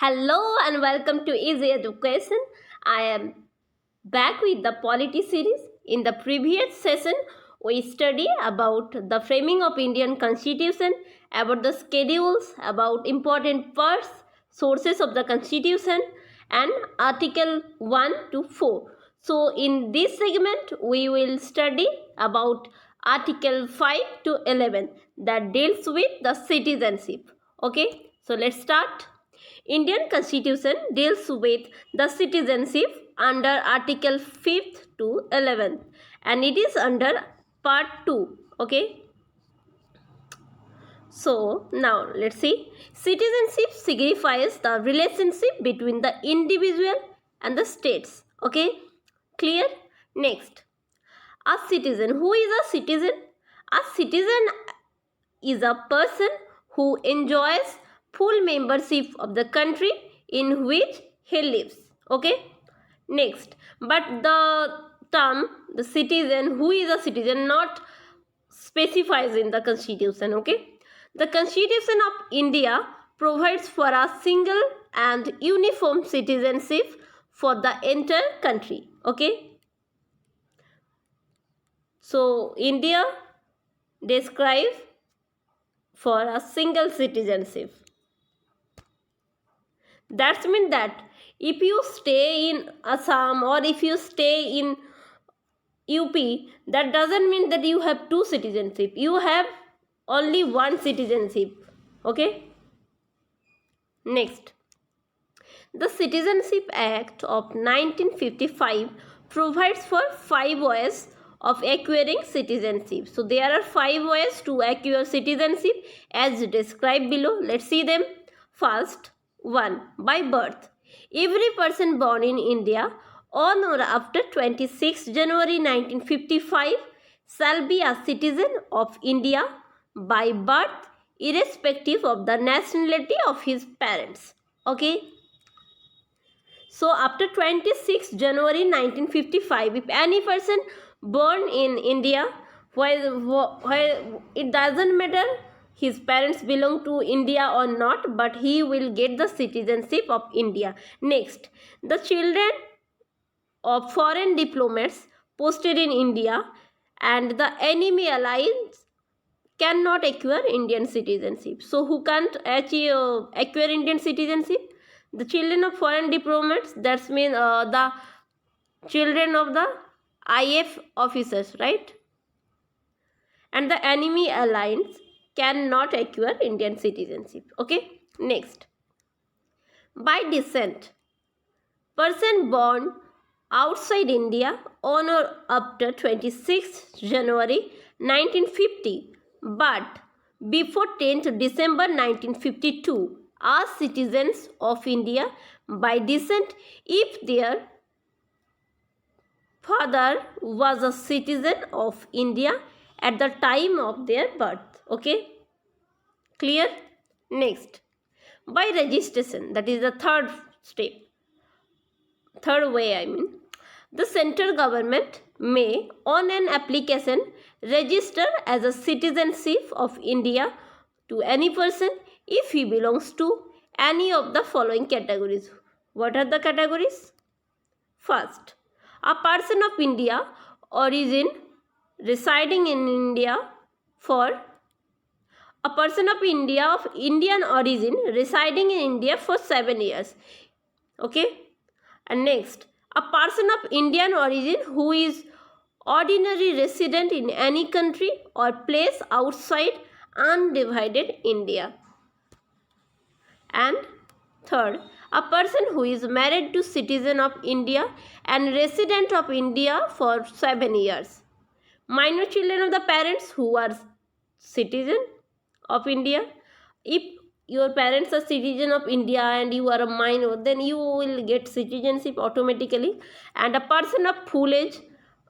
Hello and welcome to Easy Education. I am back with the polity series. In the previous session, we study about the framing of Indian Constitution, about the schedules, about important parts, sources of the Constitution, and Article 1 to 4. So, in this segment, we will study about Article 5 to 11 that deals with the citizenship. Okay, so let's start. Indian Constitution deals with the citizenship under Article 5th to 11th and it is under Part 2. Okay. So now let's see. Citizenship signifies the relationship between the individual and the states. Okay. Clear? Next. A citizen. Who is a citizen? A citizen is a person who enjoys full membership of the country in which he lives. Okay. Next, but the term the citizen, who is a citizen, not specifies in the constitution. Okay. The Constitution of India provides for a single and uniform citizenship for the entire country. Okay. So India describes for a single citizenship. That means that if you stay in Assam or if you stay in UP, that doesn't mean that you have two citizenship. You have only one citizenship. Okay. Next, the Citizenship Act of 1955 provides for 5 ways of acquiring citizenship. So there are 5 ways to acquire citizenship as described below. Let's see them. First, 1. By birth. Every person born in India on or after 26 January 1955 shall be a citizen of India by birth irrespective of the nationality of his parents. Okay. So after 26 January 1955, if any person born in India, while it doesn't matter his parents belong to India or not, but he will get the citizenship of India. Next, the children of foreign diplomats posted in India and the enemy allies cannot acquire Indian citizenship. So who can't acquire Indian citizenship? The children of foreign diplomats, that's mean the children of the IF officers, right? And the enemy alliance cannot acquire Indian citizenship. Okay. Next, by descent, person born outside India on or after 26th January 1950 but before 10th December 1952 are citizens of India by descent if their father was a citizen of India at the time of their birth. Okay. Clear? Next, by registration, that is the third step. Third way, I mean, the central government may, on an application, register as a citizenship of India to any person if he belongs to any of the following categories. What are the categories? First, a person of India origin residing in India for a person of India of Indian origin residing in India for 7 years. Okay. And next, a person of Indian origin who is ordinary resident in any country or place outside undivided India. And third, a person who is married to citizen of India and resident of India for 7 years. Minor children of the parents who are citizen of India. If your parents are citizen of India and you are a minor, then you will get citizenship automatically. And a person of full age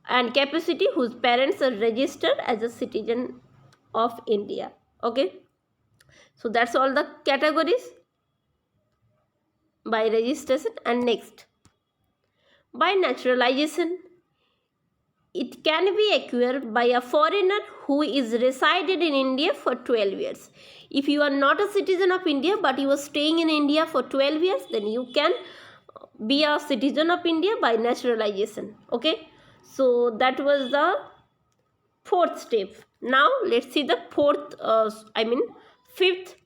and capacity whose parents are registered as a citizen of India. Okay. So that's all the categories by registration. And next, by naturalization, it can be acquired by a foreigner who is resided in India for 12 years. If you are not a citizen of India but you are staying in India for 12 years, then you can be a citizen of India by naturalization. Okay, so that was the fourth step. Now let's see the fifth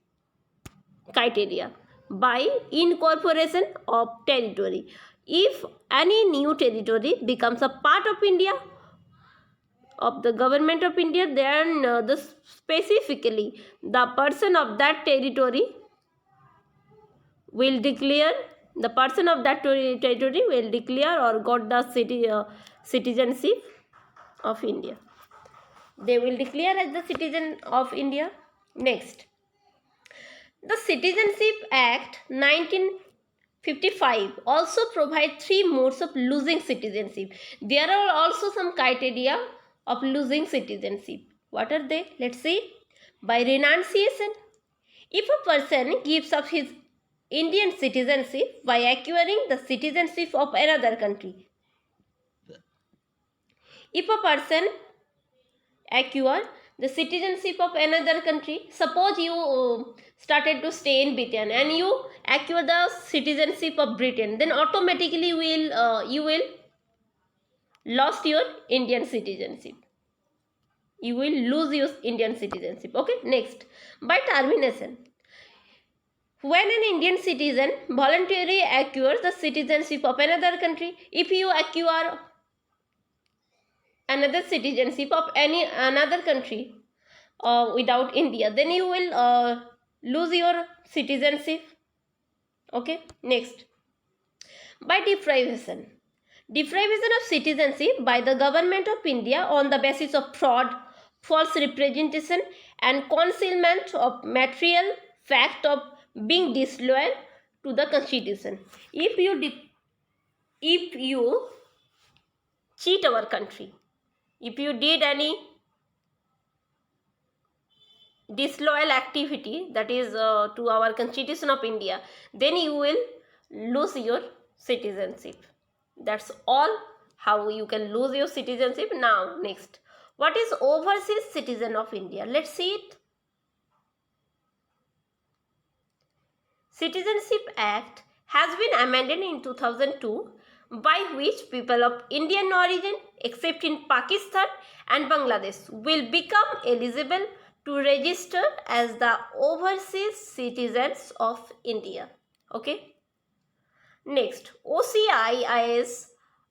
criteria, by incorporation of territory. If any new territory becomes a part of India, of the government of India, then specifically the person of that territory will declare, the person of that territory will declare or got the citizenship of India. They will declare as the citizen of India. Next, the Citizenship Act 1955 also provides three modes of losing citizenship. There are also some criteria of losing citizenship. What are they? Let's see. By renunciation. If a person gives up his Indian citizenship by acquiring the citizenship of another country. If a person acquire the citizenship of another country, suppose you started to stay in Britain and you acquire the citizenship of Britain, then automatically you will lost your Indian citizenship. You will lose your Indian citizenship. Okay, next, by termination. When an Indian citizen voluntarily acquires the citizenship of another country, if you acquire another citizenship of another country without India, then you will lose your citizenship. Okay, next, by deprivation. Deprivation of citizenship by the government of India on the basis of fraud, false representation and concealment of material fact of being disloyal to the constitution. If you cheat our country, if you did any disloyal activity, that is to our constitution of India, then you will lose your citizenship. That's all how you can lose your citizenship. Now next, what is overseas citizen of India? Let's see it. Citizenship Act has been amended in 2002, by which people of Indian origin except in Pakistan and Bangladesh will become eligible to register as the overseas citizens of India. Okay. Next, OCIIs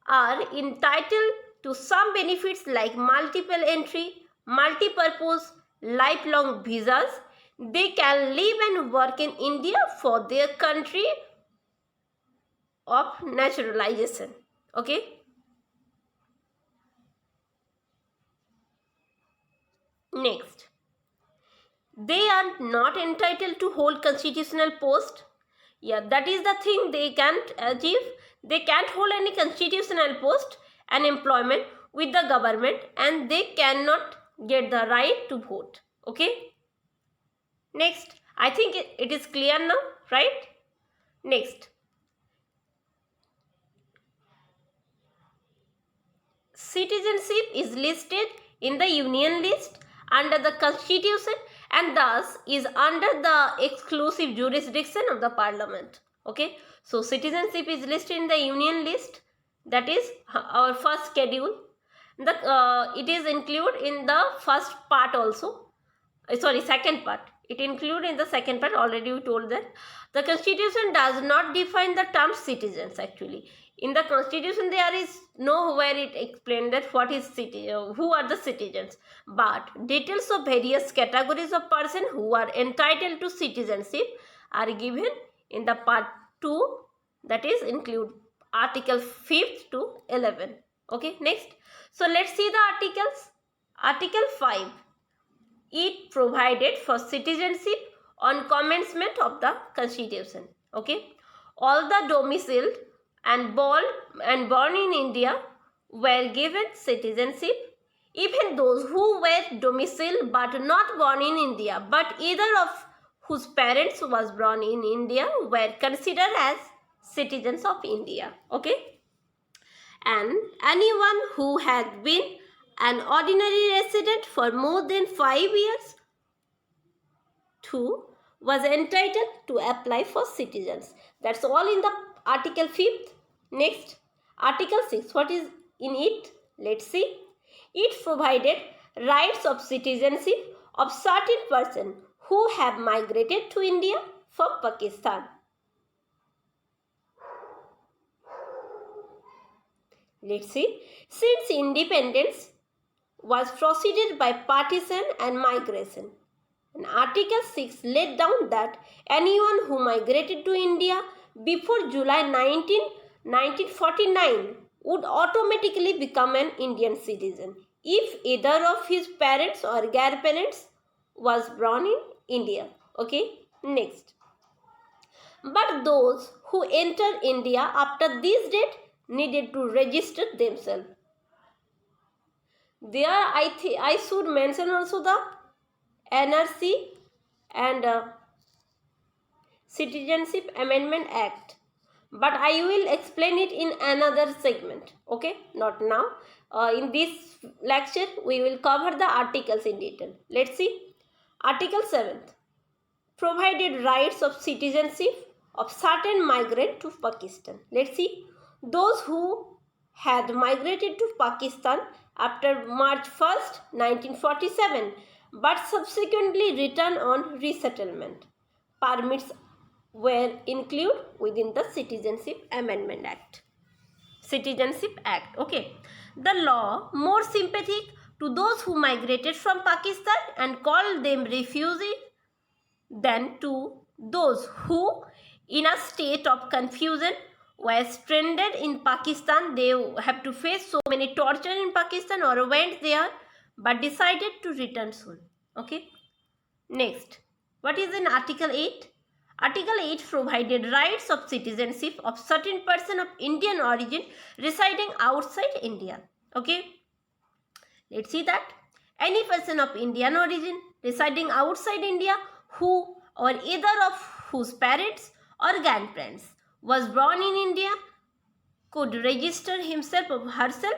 are entitled to some benefits like multiple entry, multi-purpose, lifelong visas. They can live and work in India for their country of naturalization. Okay. Next, they are not entitled to hold constitutional post. Yeah, that is the thing they can't achieve. They can't hold any constitutional post and employment with the government, and they cannot get the right to vote. Okay. Next, I think it is clear now, right? Next, citizenship is listed in the Union List under the Constitution and thus is under the exclusive jurisdiction of the Parliament. Okay, so citizenship is listed in the Union List, that is our first schedule. It is included in the first part also. Second part. It included in the second part. Already we told that the Constitution does not define the term citizens. Actually, in the Constitution there is nowhere it explained that what is who are the citizens, but details of various categories of persons who are entitled to citizenship are given in the part 2, that is include article 5th to 11. Okay, next, so let's see the articles. Article 5, it provided for citizenship on commencement of the Constitution. Okay, all the domiciled and born in India were given citizenship. Even those who were domiciled but not born in India, but either of whose parents was born in India, were considered as citizens of India. Okay, and anyone who had been an ordinary resident for more than 5 years was entitled to apply for citizens. That's all in the Article 5th. Next, Article 6. What is in it? Let's see. It provided rights of citizenship of certain persons who have migrated to India from Pakistan. Let's see. Since independence was preceded by partition and migration, and Article 6 laid down that anyone who migrated to India before July 1949 would automatically become an Indian citizen if either of his parents or grandparents was born in India. Okay, next. But those who entered India after this date needed to register themselves. There I should mention also the NRC and Citizenship Amendment Act, but I will explain it in another segment. Okay, not now. In this lecture we will cover the articles in detail. Let's see. Article 7th provided rights of citizenship of certain migrant to Pakistan. Let's see. Those who had migrated to Pakistan after March 1st, 1947 but subsequently returned on resettlement. Permits were included within the Citizenship Amendment Act. Citizenship Act. Okay. The law more sympathetic to those who migrated from Pakistan and called them refugees than to those who, in a state of confusion, were stranded in Pakistan. They have to face so many torture in Pakistan or went there but decided to return soon. Okay. Next, what is in Article 8? Article 8 provided rights of citizenship of certain person of Indian origin residing outside India. Okay. Let's see that. Any person of Indian origin residing outside India who or either of whose parents or grandparents was born in India could register himself or herself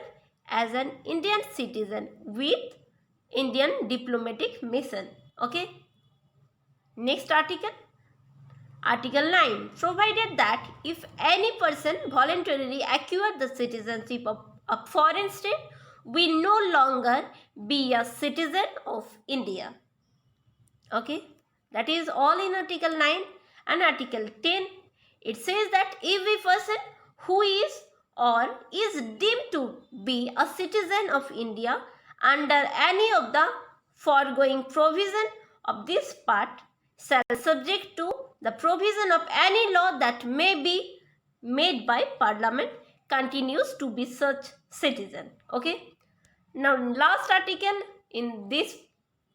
as an Indian citizen with Indian diplomatic mission. Okay. Next article. Article 9 provided that if any person voluntarily acquired the citizenship of a foreign state will no longer be a citizen of India. Okay. That is all in Article 9. And Article 10, it says that every person who is or is deemed to be a citizen of India under any of the foregoing provision of this part shall subject to the provision of any law that may be made by Parliament continues to be such citizen. Okay. Now last article in this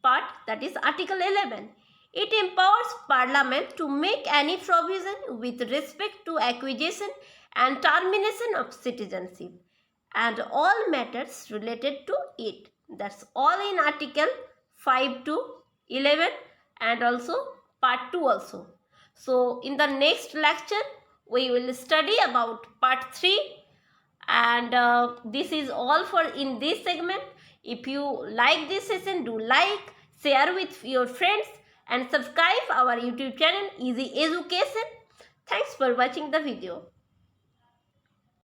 part, that is Article 11. It empowers Parliament to make any provision with respect to acquisition and termination of citizenship and all matters related to it. That's all in Article 5 to 11 and also part 2 also. So in the next lecture we will study about part 3, and this is all for in this segment. If you like this session, do like, share with your friends and subscribe our YouTube channel Easy Education. Thanks for watching the video.